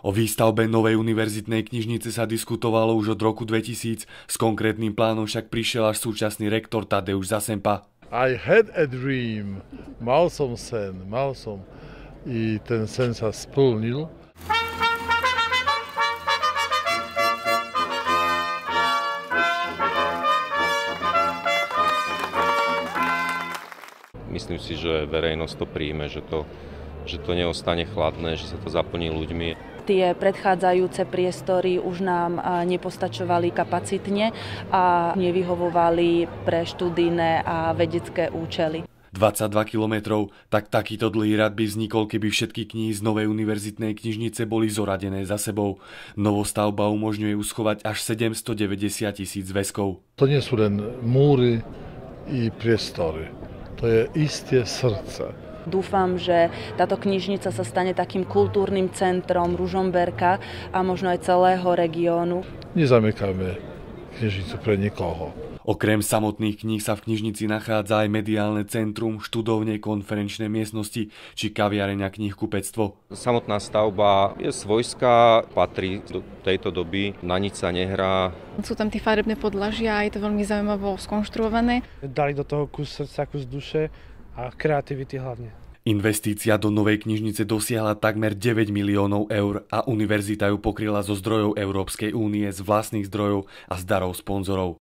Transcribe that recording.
O výstavbe novej univerzitnej knižnice sa diskutovalo už od roku 2000, s konkrétnym plánom však prišiel až súčasný rektor Tadeusz Zasempa. I had a dream. Mal som sen. I ten sen sa splnil. Myslím si, že verejnosť to príjme, že to neostane chladné, že sa to zaplní ľuďmi. Tie predchádzajúce priestory už nám nepostačovali kapacitne a nevyhovovali pre študijné a vedecké účely. 22 kilometrov, tak takýto dlhý rad by vznikol, keby všetky knihy z novej univerzitnej knižnice boli zoradené za sebou. Novostavba umožňuje uschovať až 790 000 zväzkov. To nie sú len múry i priestory. To je isté srdce. Dúfam, že táto knižnica sa stane takým kultúrnym centrom Ružomberka a možno aj celého regiónu. Nezamykajme knižnicu pre nikoho. Okrem samotných kníh sa v knižnici nachádza aj mediálne centrum, študovne, konferenčné miestnosti či kaviareň a knihkupectvo. Samotná stavba je svojská, patrí do tejto doby, na nič sa nehrá. Sú tam tie farebné podlažia a je to veľmi zaujímavo skonštruované. Dali do toho kus srdca, kus duše a kreativity hlavne. Investícia do novej knižnice dosiahla takmer 9 miliónov eur a univerzita ju pokryla zo zdrojov Európskej únie, z vlastných zdrojov a z darov sponzorov.